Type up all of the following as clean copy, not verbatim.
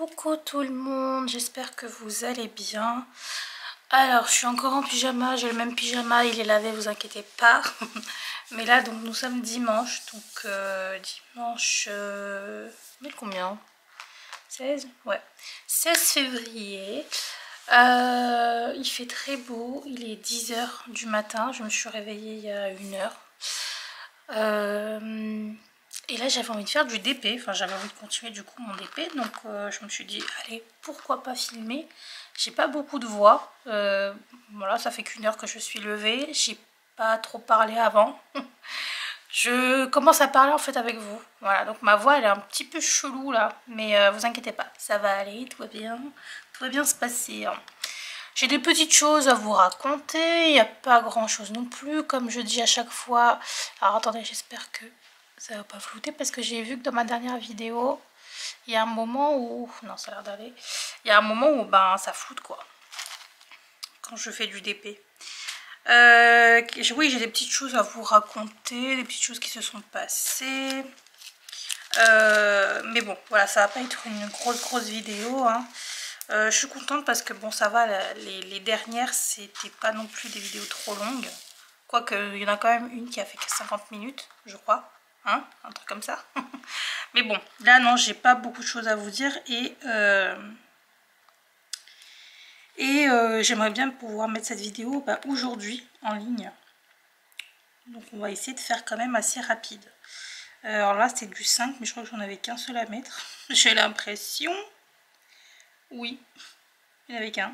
Coucou tout le monde, j'espère que vous allez bien. Alors, je suis encore en pyjama, j'ai le même pyjama, il est lavé, vous inquiétez pas. Mais là, donc nous sommes dimanche, donc dimanche... mais combien? 16? Ouais, 16 février. Il fait très beau, il est 10 h du matin, je me suis réveillée il y a 1 heure. Et là j'avais envie de faire du DP, enfin j'avais envie de continuer du coup mon DP, donc je me suis dit allez pourquoi pas filmer. J'ai pas beaucoup de voix, voilà, ça fait qu'1 heure que je suis levée, j'ai pas trop parlé avant. Je commence à parler en fait avec vous, voilà, donc ma voix elle est un petit peu chelou là, mais vous inquiétez pas, ça va aller, tout va bien se passer. J'ai des petites choses à vous raconter, il n'y a pas grand chose non plus, comme je dis à chaque fois. Alors attendez, j'espère que ça va pas flouter parce que j'ai vu que dans ma dernière vidéo, il y a un moment où... Non, ça a l'air d'aller. Il y a un moment où ben, ça floute quoi, quand je fais du DP. Oui, j'ai des petites choses à vous raconter, des petites choses qui se sont passées. Mais bon, voilà, ça va pas être une grosse vidéo, hein. Je suis contente parce que bon, ça va, les dernières c'était pas non plus des vidéos trop longues, quoique il y en a quand même une qui a fait 50 minutes je crois, hein, un truc comme ça. Mais bon, là non, j'ai pas beaucoup de choses à vous dire et j'aimerais bien pouvoir mettre cette vidéo aujourd'hui en ligne, donc on va essayer de faire quand même assez rapide. Alors là c'est du 5 mais je crois que j'en avais qu'un seul à mettre, j'ai l'impression. Oui, il n'y en avait qu'un.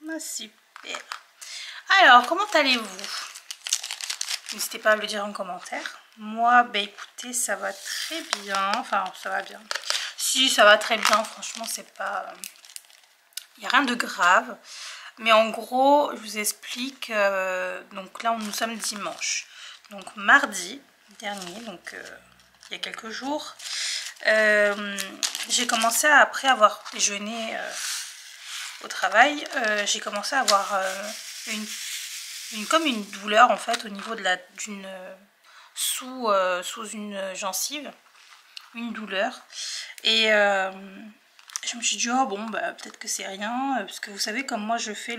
Ah, super. Alors, comment allez-vous? N'hésitez pas à me le dire en commentaire. Moi, bah écoutez, ça va très bien. Enfin, ça va bien. Si, ça va très bien. Franchement, c'est pas... Il n'y a rien de grave. Mais en gros, je vous explique. Donc là, nous sommes dimanche. Donc mardi dernier, donc il y a quelques jours, j'ai commencé après avoir déjeuné au travail, j'ai commencé à avoir comme une douleur en fait au niveau de sous une gencive, une douleur, et je me suis dit oh bon bah peut-être que c'est rien, parce que vous savez comme moi je fais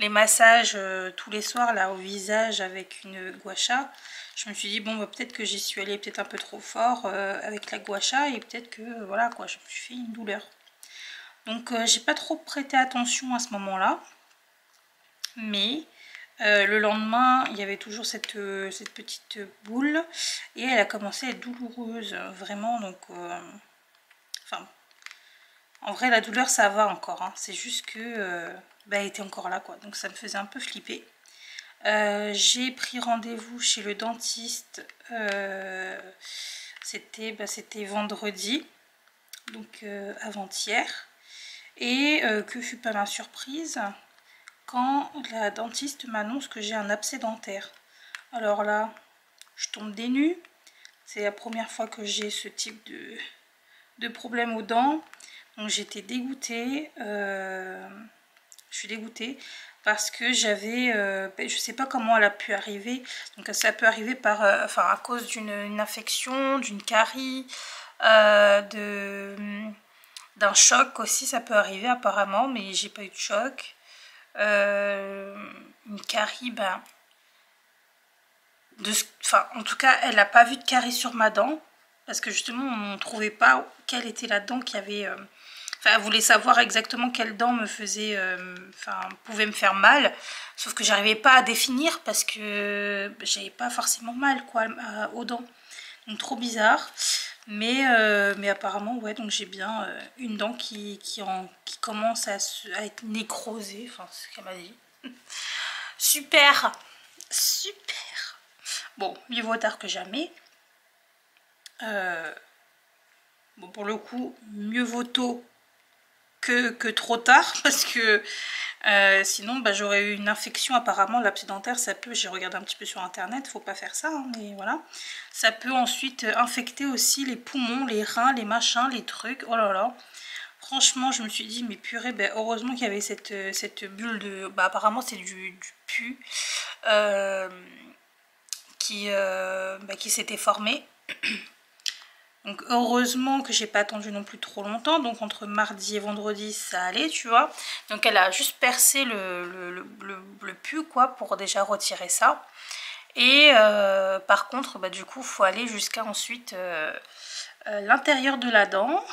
les massages tous les soirs là au visage avec une gua sha. Je me suis dit bon bah peut-être que j'y suis allée peut-être un peu trop fort avec la gua sha, et peut-être que voilà quoi, je me suis fait une douleur. Donc j'ai pas trop prêté attention à ce moment là, mais le lendemain il y avait toujours cette petite boule et elle a commencé à être douloureuse vraiment. Donc enfin en vrai la douleur ça va encore, hein. C'est juste que elle était encore là quoi, donc ça me faisait un peu flipper. J'ai pris rendez-vous chez le dentiste, c'était vendredi, donc avant-hier. Et que fut pas ma surprise quand la dentiste m'annonce que j'ai un abcès dentaire. Alors là, je tombe des nues. C'est la première fois que j'ai ce type de problème aux dents. Donc j'étais dégoûtée. Je suis dégoûtée parce que j'avais... je sais pas comment elle a pu arriver. Donc ça peut arriver par, à cause d'une infection, d'une carie, d'un choc aussi, ça peut arriver apparemment, mais j'ai pas eu de choc. Une carie, en tout cas elle n'a pas vu de carie sur ma dent, parce que justement on ne trouvait pas quelle était la dent qui avait... elle voulait savoir exactement quelle dent me faisait... pouvait me faire mal, sauf que j'arrivais pas à définir parce que j'avais pas forcément mal quoi aux dents. Donc trop bizarre. Mais apparemment ouais, donc j'ai bien une dent qui commence à être nécrosée, enfin c'est ce qu'elle m'a dit. Super, super. Bon, mieux vaut tard que jamais. Bon, pour le coup, mieux vaut tôt que trop tard, parce que sinon j'aurais eu une infection. Apparemment l'abcès dentaire ça peut, j'ai regardé un petit peu sur internet, faut pas faire ça, hein, mais voilà, ça peut ensuite infecter aussi les poumons, les reins, les machins, les trucs. Oh là là, franchement je me suis dit mais purée, heureusement qu'il y avait cette bulle de... apparemment c'est du pus qui s'était formé. Donc heureusement que j'ai pas attendu non plus trop longtemps. Donc entre mardi et vendredi ça allait, tu vois. Donc elle a juste percé le pu quoi pour déjà retirer ça. Et par contre bah, du coup faut aller jusqu'à ensuite l'intérieur de la dent.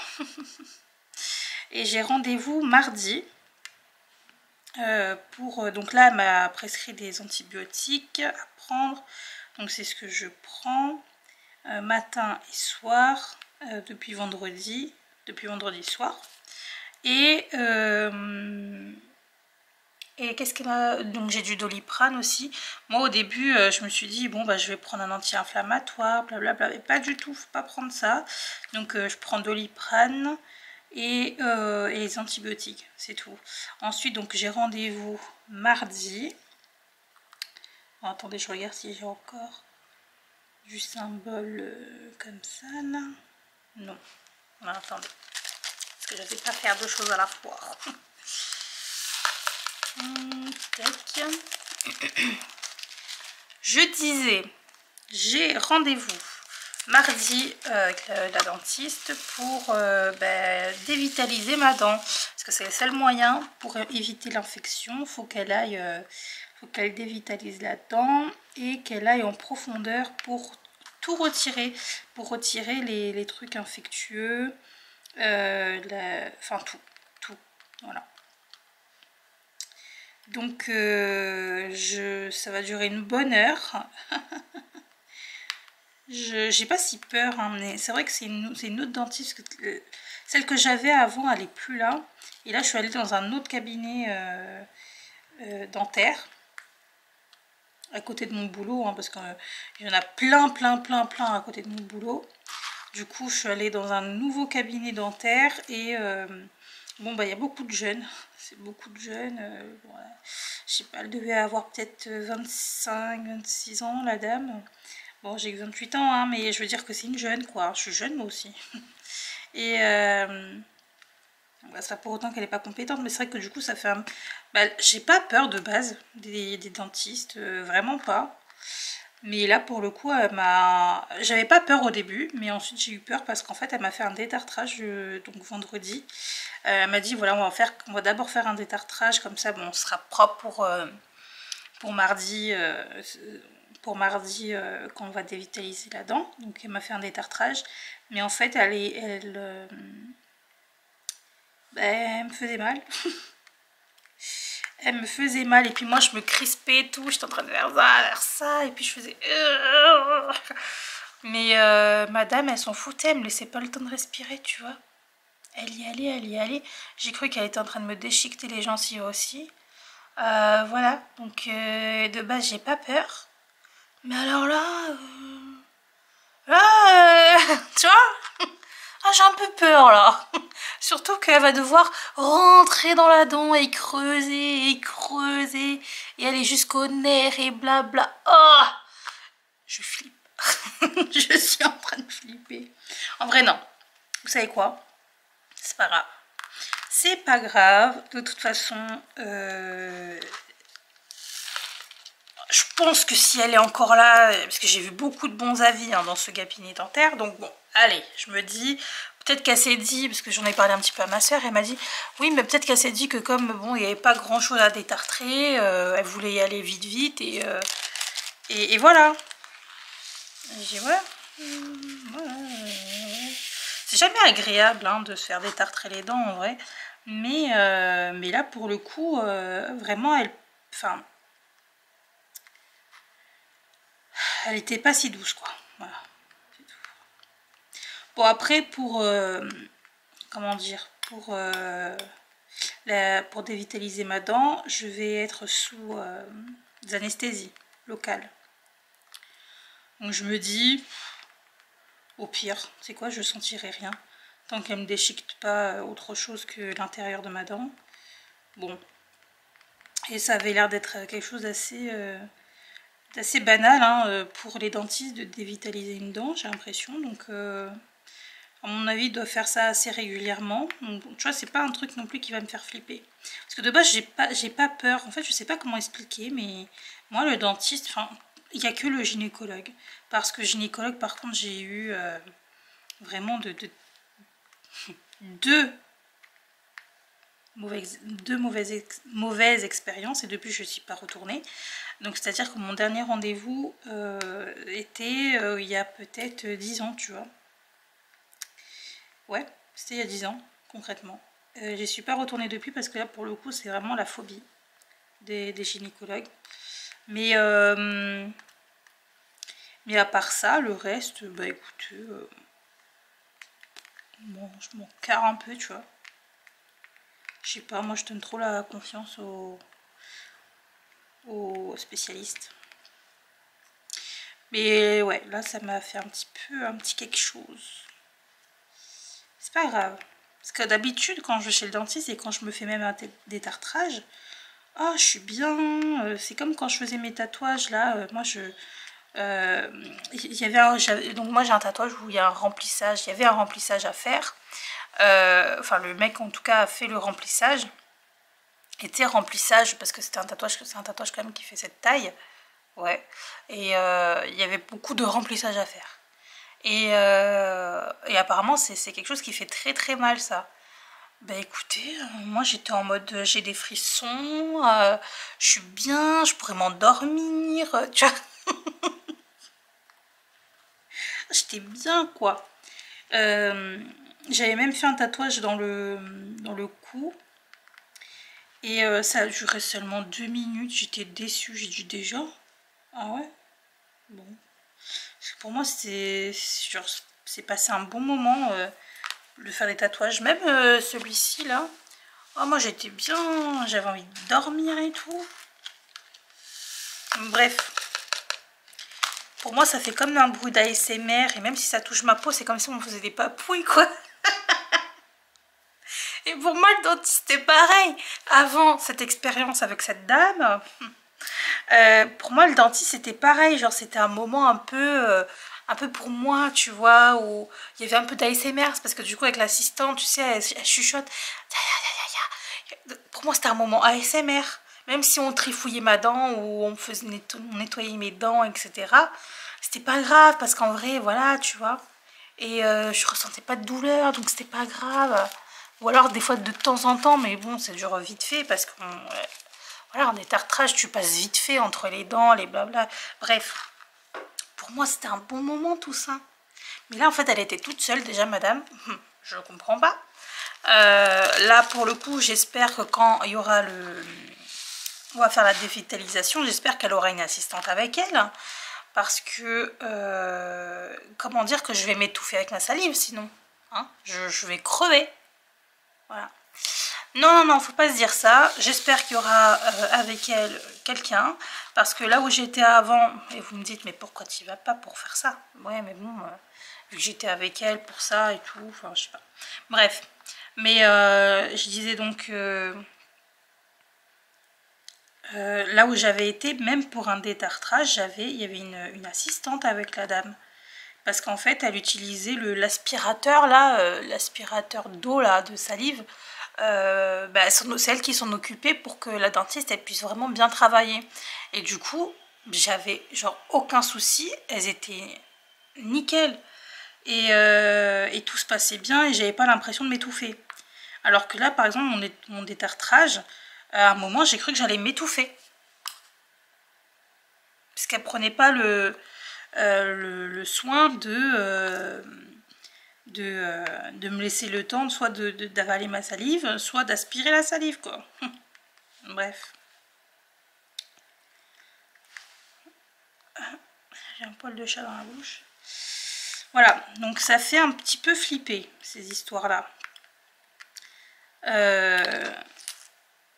Et j'ai rendez-vous mardi. Donc là elle m'a prescrit des antibiotiques à prendre. Donc c'est ce que je prends matin et soir depuis vendredi soir. Et qu'est-ce qu'elle a, donc j'ai du Doliprane aussi. Moi au début je me suis dit bon bah je vais prendre un anti-inflammatoire, blablabla, mais pas du tout, faut pas prendre ça. Donc je prends Doliprane et les antibiotiques, c'est tout. Ensuite donc j'ai rendez-vous mardi. Bon, attendez, je regarde si j'ai encore du symbole comme ça là. Non. Non, attendez. Parce que je ne sais pas faire deux choses à la fois. Tac. Je disais, j'ai rendez-vous mardi avec la dentiste pour dévitaliser ma dent. Parce que c'est le seul moyen pour éviter l'infection. Faut qu'elle dévitalise la dent et qu'elle aille en profondeur pour tout retirer. Pour retirer les trucs infectieux. Enfin tout. Voilà. Donc ça va durer une bonne heure. J'ai pas si peur, hein, mais c'est vrai que c'est une autre dentiste. Celle que j'avais avant, elle est plus là. Et là, je suis allée dans un autre cabinet dentaire. À côté de mon boulot, hein, parce qu'il y en a plein à côté de mon boulot. Du coup, je suis allée dans un nouveau cabinet dentaire et bon, bah, il y a beaucoup de jeunes. C'est beaucoup de jeunes. Voilà. Je sais pas, elle devait avoir peut-être 25-26 ans, la dame. Bon, j'ai 28 ans, hein, mais je veux dire que c'est une jeune, quoi. Je suis jeune, moi aussi. Et bah, c'est pas pour autant qu'elle n'est pas compétente, mais c'est vrai que du coup, ça fait un... Bah, j'ai pas peur de base des dentistes, vraiment pas. Mais là, pour le coup, j'avais pas peur au début, mais ensuite j'ai eu peur parce qu'en fait, elle m'a fait un détartrage donc vendredi. Elle m'a dit, voilà, on va d'abord faire un détartrage, comme ça, bon, on sera propre pour mardi, quand on va dévitaliser la dent. Donc, elle m'a fait un détartrage. Mais en fait, elle me faisait mal. Elle me faisait mal et puis moi je me crispais et tout, j'étais en train de faire ça et puis je faisais... Mais madame elle s'en foutait, elle me laissait pas le temps de respirer, tu vois. Elle y allait. J'ai cru qu'elle était en train de me déchiqueter les gencives aussi. Voilà, donc de base j'ai pas peur. Mais alors là... tu vois, ah, j'ai un peu peur là. Surtout qu'elle va devoir rentrer dans la dent et creuser et aller jusqu'au nerf et blabla. Oh, je flippe. Je suis en train de flipper. En vrai non. Vous savez quoi? C'est pas grave. C'est pas grave. De toute façon, je pense que si elle est encore là, parce que j'ai vu beaucoup de bons avis hein, dans ce cabinet dentaire, donc bon, allez, je me dis, peut-être qu'elle s'est dit, parce que j'en ai parlé un petit peu à ma soeur, elle m'a dit, oui, mais peut-être qu'elle s'est dit que comme, bon, il n'y avait pas grand-chose à détartrer, elle voulait y aller vite, et voilà. J'ai dit, ouais, c'est jamais agréable hein, de se faire détartrer les dents, en vrai, mais là, pour le coup, vraiment, elle était pas si douce quoi, voilà, c'est tout. Bon après pour comment dire, pour dévitaliser ma dent, je vais être sous des anesthésies locales. Donc je me dis, au pire, c'est quoi, je sentirai rien tant qu'elle me déchiquette pas autre chose que l'intérieur de ma dent. Bon, et ça avait l'air d'être quelque chose d'assez assez banal hein, pour les dentistes de dévitaliser une dent, j'ai l'impression. Donc à mon avis ils doivent faire ça assez régulièrement. Donc, tu vois, c'est pas un truc non plus qui va me faire flipper, parce que de base j'ai pas peur. En fait je sais pas comment expliquer, mais moi le dentiste, enfin il n'y a que le gynécologue, parce que gynécologue par contre j'ai eu vraiment de deux mauvaises expériences, et depuis je ne suis pas retournée. Donc c'est à dire que mon dernier rendez-vous était il y a peut-être 10 ans, tu vois. Ouais, c'était il y a 10 ans concrètement. Je ne suis pas retournée depuis parce que là pour le coup c'est vraiment la phobie des gynécologues. Mais à part ça, le reste, bah écoutez, bon, je m'en carre un peu, tu vois. Je sais pas, moi je donne trop la confiance aux spécialistes. Mais ouais, là ça m'a fait un petit quelque chose. C'est pas grave. Parce que d'habitude, quand je vais chez le dentiste et quand je me fais même un détartrage, oh, je suis bien. C'est comme quand je faisais mes tatouages là. Moi je. Il y avait donc moi j'ai un tatouage où il y a un remplissage. Il y avait un remplissage à faire. Enfin, le mec en tout cas a fait le remplissage. Était remplissage parce que c'est un tatouage quand même qui fait cette taille. Ouais. Et il y avait beaucoup de remplissage à faire. Et apparemment c'est quelque chose qui fait très très mal ça. Bah écoutez, moi j'étais en mode j'ai des frissons, je suis bien, je pourrais m'endormir, tu vois. J'étais bien quoi. J'avais même fait un tatouage dans le cou. Et ça a duré seulement 2 minutes, j'étais déçue, j'ai dit déjà. Ah ouais. Bon. Parce que pour moi c'est passé un bon moment de faire des tatouages. Même celui-ci là. Oh moi j'étais bien, j'avais envie de dormir et tout. Bref. Pour moi ça fait comme un bruit d'ASMR. Et même si ça touche ma peau, c'est comme si on me faisait des papouilles quoi. Et pour moi le dentiste c'était pareil. Avant cette expérience avec cette dame, pour moi le dentiste c'était pareil. Genre c'était un moment un peu pour moi, tu vois, où il y avait un peu d'ASMR. C'est parce que du coup avec l'assistante, tu sais, elle chuchote. Pour moi c'était un moment ASMR. Même si on trifouillait ma dent ou on faisait nettoyer mes dents, etc. C'était pas grave parce qu'en vrai, voilà, tu vois. Et je ressentais pas de douleur, donc c'était pas grave. Ou alors des fois de temps en temps, mais bon, ça dure vite fait parce que voilà, en détartrage, tu passes vite fait entre les dents, les blabla. Bref, pour moi, c'était un bon moment tout ça. Mais là, en fait, elle était toute seule déjà, madame. Je comprends pas. Là, pour le coup, j'espère que quand il y aura on va faire la dévitalisation, j'espère qu'elle aura une assistante avec elle. Parce que, comment dire que je vais m'étouffer avec ma salive sinon. Hein, je vais crever. Voilà. Non, non, non, faut pas se dire ça. J'espère qu'il y aura avec elle quelqu'un. Parce que là où j'étais avant, et vous me dites, mais pourquoi tu vas pas pour faire ça? Ouais, mais bon, vu que j'étais avec elle pour ça et tout, enfin, je sais pas. Bref. Mais je disais donc, là où j'avais été, même pour un détartrage, il y avait une assistante avec la dame. Parce qu'en fait, elle utilisait l'aspirateur, là, l'aspirateur d'eau, là, de salive. Bah, c'est elle qui s'en occupait pour que la dentiste, elle puisse vraiment bien travailler. Et du coup, j'avais genre aucun souci. Elles étaient nickel. Et tout se passait bien et j'avais pas l'impression de m'étouffer. Alors que là, par exemple, mon détartrage, à un moment, j'ai cru que j'allais m'étouffer. Parce qu'elle prenait pas le soin de me laisser le temps soit d'avaler ma salive, soit d'aspirer la salive, quoi. Bref. J'ai un poil de chat dans la bouche. Voilà, donc ça fait un petit peu flipper, ces histoires-là.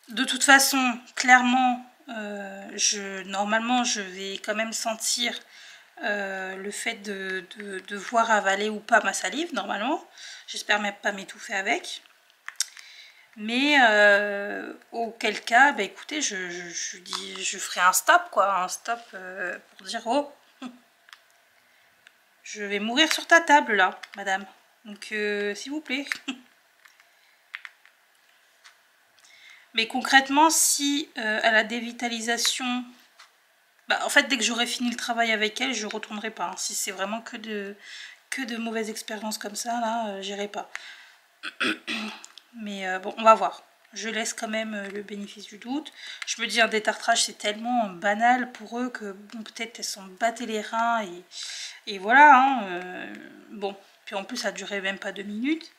De toute façon, clairement, normalement, je vais quand même sentir le fait de devoir avaler ou pas ma salive, normalement. J'espère même pas m'étouffer avec. Mais auquel cas, bah écoutez, je ferai un stop, quoi. Un stop pour dire, oh, je vais mourir sur ta table, là, madame. Donc, s'il vous plaît. Mais concrètement, si à la dévitalisation... Bah, en fait, dès que j'aurai fini le travail avec elle, je ne retournerai pas. Hein. Si c'est vraiment que que de mauvaises expériences comme ça, là, j'irai pas. Mais bon, on va voir. Je laisse quand même le bénéfice du doute. Je me dis, un détartrage, c'est tellement banal pour eux que, bon, peut-être elles s'en battaient les reins et voilà. Hein, bon, puis en plus, ça durait même pas 2 minutes.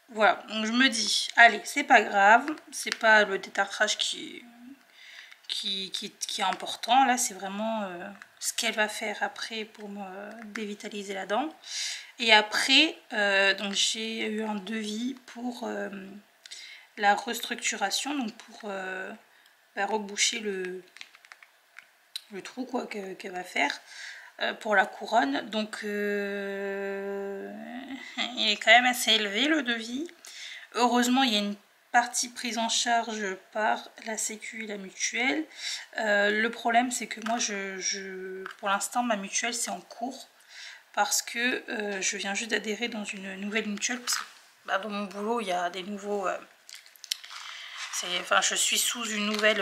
Voilà, donc je me dis, allez, c'est pas grave. C'est pas le détartrage qui est important. Là, c'est vraiment ce qu'elle va faire après pour me dévitaliser la dent. Et après, donc j'ai eu un devis pour la restructuration, donc pour reboucher le trou quoi qu'elle va faire pour la couronne. Donc il est quand même assez élevé le devis. Heureusement, il y a une partie prise en charge par la Sécu et la mutuelle. Le problème, c'est que moi, pour l'instant, ma mutuelle, c'est en cours. Parce que je viens juste d'adhérer dans une nouvelle mutuelle. Parce que bah, dans mon boulot, il y a des nouveaux... je suis sous une nouvelle...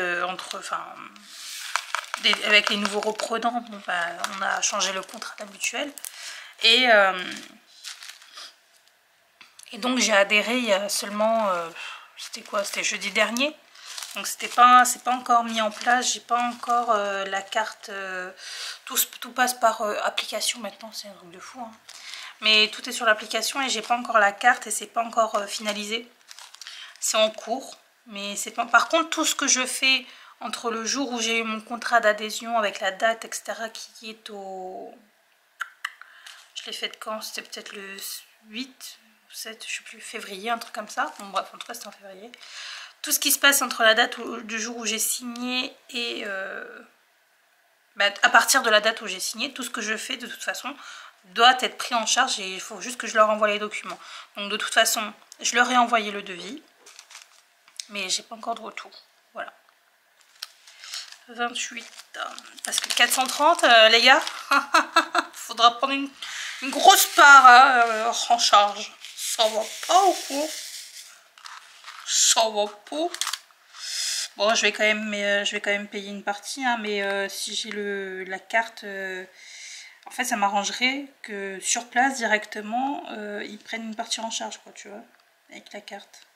avec les nouveaux reprenants, bon, bah, on a changé le contrat de la mutuelle. Et donc j'ai adhéré il y a seulement... c'était quoi? C'était jeudi dernier. Donc c'est pas encore mis en place, j'ai pas encore la carte, tout passe par application maintenant, c'est un truc de fou. Hein. Mais tout est sur l'application et j'ai pas encore la carte et c'est pas encore finalisé. C'est en cours, mais c'est pas... Par contre, tout ce que je fais entre le jour où j'ai eu mon contrat d'adhésion avec la date, etc., qui est au... Je l'ai fait de quand? C'était peut-être le 8, 7, je sais plus, février, un truc comme ça. Bon bref, en tout cas c'était en février. Tout ce qui se passe entre la date du jour où j'ai signé et à partir de la date où j'ai signé, tout ce que je fais de toute façon doit être pris en charge et il faut juste que je leur envoie les documents. Donc de toute façon, je leur ai envoyé le devis, mais j'ai pas encore de retour. Voilà. 28, parce que 430, les gars, faudra prendre une grosse part en charge. Ça va pas ou quoi? Ça va pas. Bon, je vais quand même payer une partie, hein, mais si j'ai la carte, en fait, ça m'arrangerait que sur place directement, ils prennent une partie en charge, quoi, tu vois, avec la carte.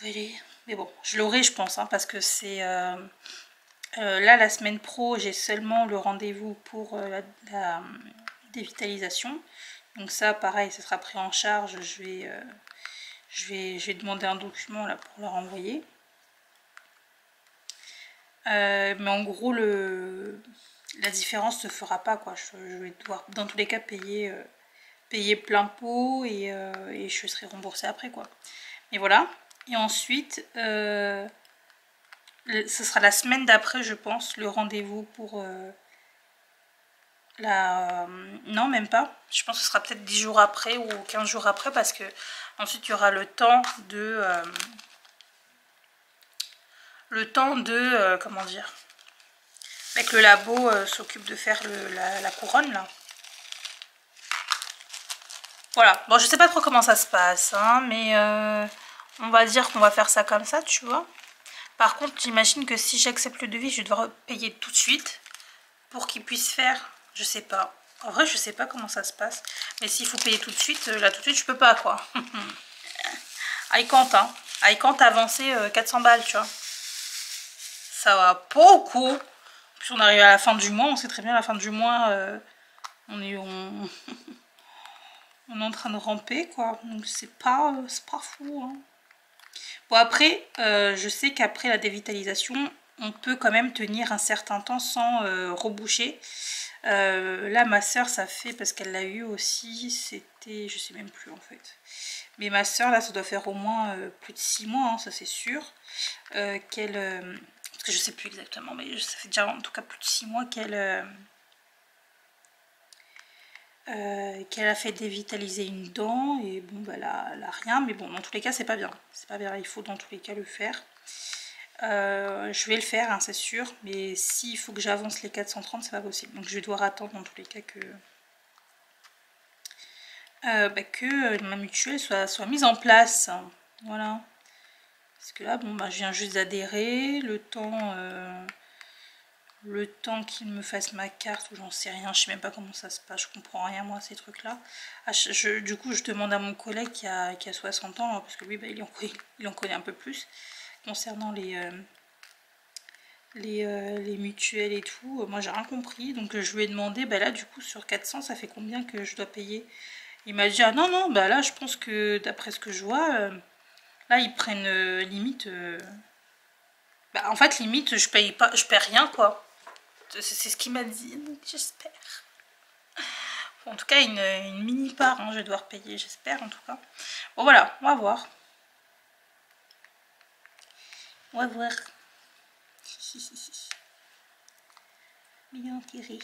Voilà. Mais bon, je l'aurai, je pense, hein, parce que c'est là la semaine pro, j'ai seulement le rendez-vous pour la dévitalisation. Donc ça, pareil, ça sera pris en charge. Je vais demander un document là pour leur envoyer. Mais en gros, la différence ne se fera pas, quoi. Je vais devoir, dans tous les cas, payer plein pot et je serai remboursée après, quoi. Et voilà. Et ensuite, ce sera la semaine d'après, je pense, le rendez-vous pour non, même pas. Je pense que ce sera peut-être 10 jours après ou 15 jours après parce que ensuite il y aura le temps de... comment dire, avec le labo s'occupe de faire la couronne là. Voilà, bon je sais pas trop comment ça se passe, hein, mais on va dire qu'on va faire ça comme ça, tu vois. Par contre, j'imagine que si j'accepte le devis, je vais devoir payer tout de suite pour qu'ils puissent faire, je sais pas. En vrai, je sais pas comment ça se passe, mais s'il faut payer tout de suite, là tout de suite, je peux pas, quoi. I can't, hein. I can't avancer 400 balles, tu vois. Ça va beaucoup. Puis on arrive à la fin du mois, on sait très bien à la fin du mois, on est en train de ramper, quoi. Donc c'est pas fou, hein. Bon après, je sais qu'après la dévitalisation, on peut quand même tenir un certain temps sans reboucher. Là ma soeur ça fait, parce qu'elle l'a eu aussi, c'était, je sais même plus en fait. Mais ma soeur là ça doit faire au moins plus de 6 mois, hein, ça c'est sûr. Qu'elle... parce que je sais plus exactement, mais ça fait déjà en tout cas plus de 6 mois qu'elle a fait dévitaliser une dent et bon bah elle a rien, mais bon dans tous les cas c'est pas bien, il faut dans tous les cas le faire. Je vais le faire, hein, c'est sûr, mais s'il faut que j'avance les 430 c'est pas possible, donc je vais devoir attendre dans tous les cas que ma mutuelle soit mise en place, voilà. Parce que là, bon, bah, je viens juste d'adhérer. Le temps qu'il me fasse ma carte, ou j'en sais rien, je sais même pas comment ça se passe, je comprends rien moi ces trucs là. Du coup je demande à mon collègue qui a 60 ans, parce que lui bah, il en connaît un peu plus concernant les mutuelles et tout. Moi j'ai rien compris, donc je lui ai demandé, bah là du coup sur 400 ça fait combien que je dois payer. Il m'a dit ah non non, bah là je pense que d'après ce que je vois, là ils prennent limite, bah en fait limite je paye rien quoi. C'est ce qu'il m'a dit, donc j'espère. En tout cas, une mini part, hein, je vais devoir payer, j'espère en tout cas. Bon voilà, on va voir. On va voir. Bien tiré.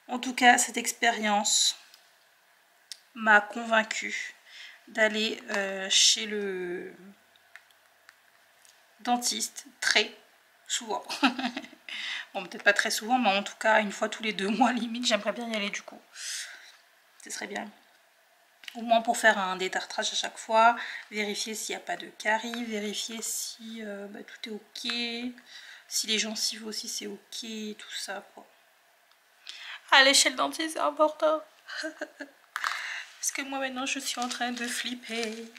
En tout cas, cette expérience m'a convaincue d'aller chez le dentiste très souvent. Bon, peut-être pas très souvent, mais en tout cas, une fois tous les 2 mois limite, j'aimerais bien y aller du coup. Ce serait bien. Au moins pour faire un détartrage à chaque fois, vérifier s'il n'y a pas de caries, vérifier si bah, tout est ok, si les gencives aussi c'est ok, tout ça quoi. Aller chez le dentiste c'est important. Parce que moi maintenant je suis en train de flipper.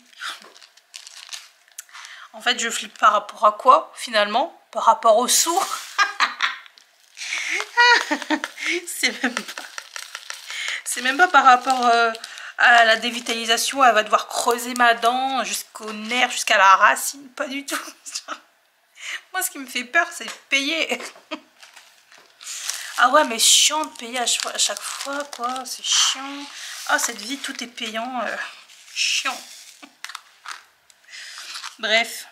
En fait je flippe par rapport à quoi finalement? Par rapport aux sourds. C'est même pas par rapport à la dévitalisation, elle va devoir creuser ma dent jusqu'au nerf, jusqu'à la racine, pas du tout. Moi ce qui me fait peur c'est de payer. Ah ouais mais chiant de payer à chaque fois quoi, c'est chiant. Ah cette vie tout est payant, chiant. Bref.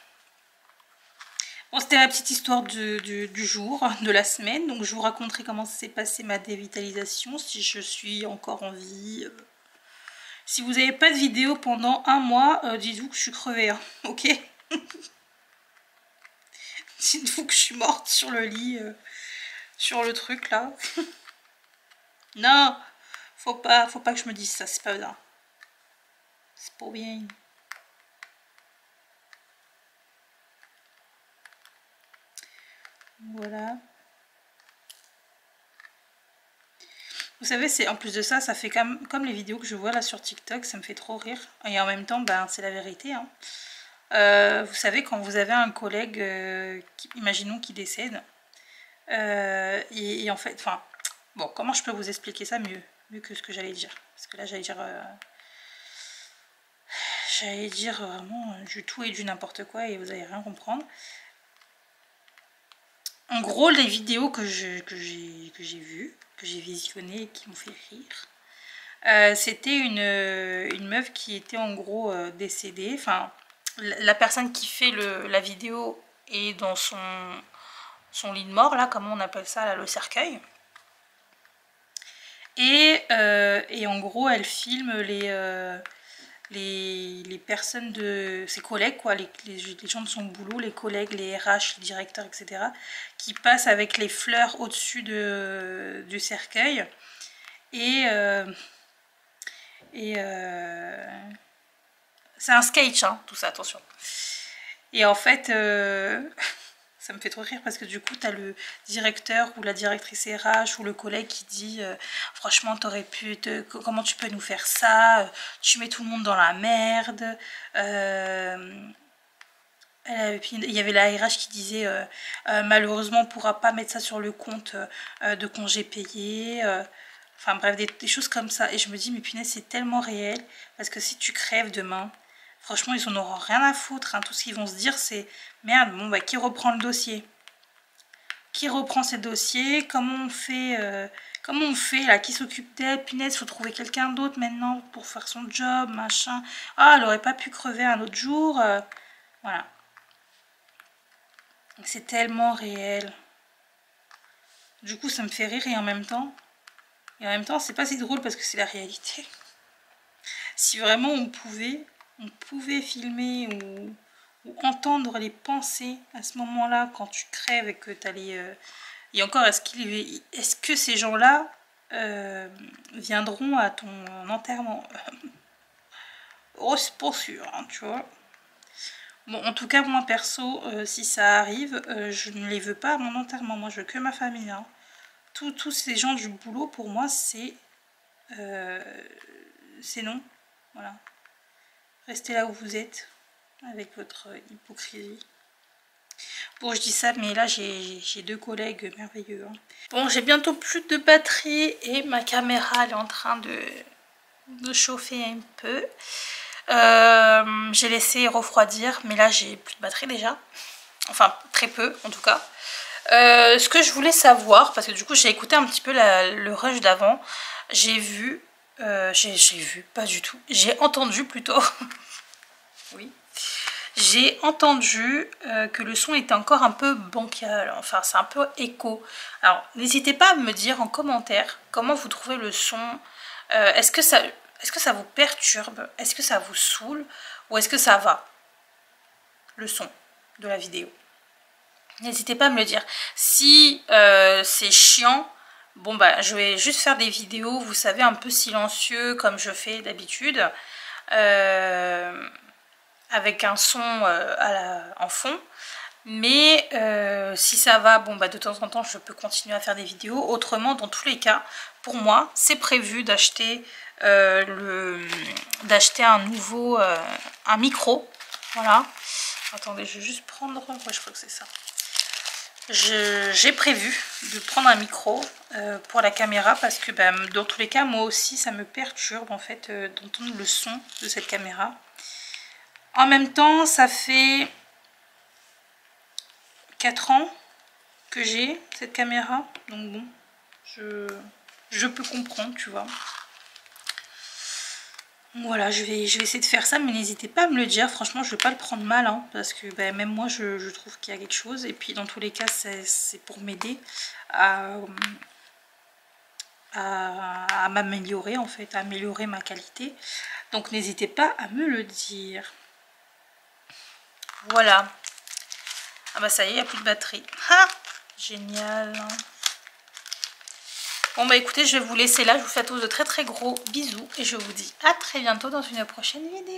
Bon, c'était la petite histoire du jour, de la semaine. Donc je vous raconterai comment s'est passée ma dévitalisation, si je suis encore en vie. Si vous n'avez pas de vidéo pendant 1 mois, dites-vous que je suis crevée, hein, ok. Dites-vous que je suis morte sur le lit, sur le truc là. Non, faut pas que je me dise ça, c'est pas bien. C'est pas bien. Voilà. Vous savez, c'est en plus de ça, ça fait comme les vidéos que je vois là sur TikTok, ça me fait trop rire. Et en même temps, ben, c'est la vérité. Hein. Vous savez, quand vous avez un collègue, imaginons qu'il décède, et en fait, enfin, bon, comment je peux vous expliquer ça mieux que ce que j'allais dire? Parce que là, j'allais dire vraiment du tout et du n'importe quoi et vous allez rien comprendre. En gros, les vidéos que j'ai vues, que j'ai visionnées et qui m'ont fait rire, c'était une meuf qui était en gros décédée. Enfin, la personne qui fait la vidéo est dans son lit de mort, là, comment on appelle ça, là, le cercueil. Et en gros, elle filme les personnes de ses collègues, quoi, les gens de son boulot, les collègues, les RH, les directeurs, etc., qui passent avec les fleurs au-dessus du cercueil. Et c'est un sketch, hein, tout ça, attention. Et en fait, ça me fait trop rire parce que du coup, tu as le directeur ou la directrice RH ou le collègue qui dit franchement, t'aurais pu, comment tu peux nous faire ça? Tu mets tout le monde dans la merde. Et puis, il y avait la RH qui disait malheureusement, on ne pourra pas mettre ça sur le compte de congés payés. Enfin bref, des choses comme ça. Et je me dis, mais punaise, c'est tellement réel. Parce que si tu crèves demain, franchement, ils en auront rien à foutre. Hein. Tout ce qu'ils vont se dire, c'est merde, bon, bah, qui reprend le dossier? Qui reprend ces dossiers? Comment on fait là? Qui s'occupe d'elle? Punaise, faut trouver quelqu'un d'autre maintenant pour faire son job, machin. Ah, elle aurait pas pu crever un autre jour. Voilà. C'est tellement réel. Du coup, ça me fait rire et en même temps, c'est pas si drôle parce que c'est la réalité. Si vraiment on pouvait filmer ou entendre les pensées à ce moment-là quand tu crèves et que tu as les... Et encore, est-ce que ces gens-là viendront à ton enterrement? oh, c'est pas sûr, hein, tu vois. Bon, en tout cas, moi perso, si ça arrive, je ne les veux pas à mon enterrement. Moi, je veux que ma famille. Hein. Tous ces gens du boulot, pour moi, c'est non. Voilà. Restez là où vous êtes, avec votre hypocrisie. Bon, je dis ça, mais là, j'ai 2 collègues merveilleux. Hein. Bon, j'ai bientôt plus de batterie et ma caméra, elle est en train de chauffer un peu. J'ai laissé refroidir, mais là, j'ai plus de batterie déjà. Enfin, très peu, en tout cas. Ce que je voulais savoir, parce que du coup, j'ai écouté un petit peu le rush d'avant. J'ai vu, pas du tout. J'ai entendu plutôt. Oui. J'ai entendu que le son était encore un peu bancal, enfin c'est un peu écho. Alors n'hésitez pas à me dire en commentaire comment vous trouvez le son. Est-ce que ça vous perturbe? Est-ce que ça vous saoule? Ou est-ce que ça va? Le son de la vidéo. N'hésitez pas à me le dire. Si c'est chiant, bon bah je vais juste faire des vidéos, vous savez, un peu silencieux comme je fais d'habitude. Avec un son en fond, mais si ça va, bon bah de temps en temps je peux continuer à faire des vidéos. Autrement, dans tous les cas, pour moi c'est prévu d'acheter un nouveau un micro. Voilà, attendez, je vais juste prendre, ouais, je crois que c'est ça. J'ai prévu de prendre un micro pour la caméra, parce que bah, dans tous les cas, moi aussi ça me perturbe en fait d'entendre le son de cette caméra. En même temps, ça fait 4 ans que j'ai cette caméra. Donc bon, je peux comprendre, tu vois. Voilà, je vais essayer de faire ça, mais n'hésitez pas à me le dire. Franchement, je ne vais pas le prendre mal, hein, parce que bah, même moi, je trouve qu'il y a quelque chose. Et puis, dans tous les cas, c'est pour m'aider à m'améliorer, en fait, à améliorer ma qualité. Donc, n'hésitez pas à me le dire. Voilà. Ah bah ça y est, il n'y a plus de batterie. Ah, génial. Bon bah écoutez, je vais vous laisser là. Je vous fais à tous de très très gros bisous. Et je vous dis à très bientôt dans une prochaine vidéo.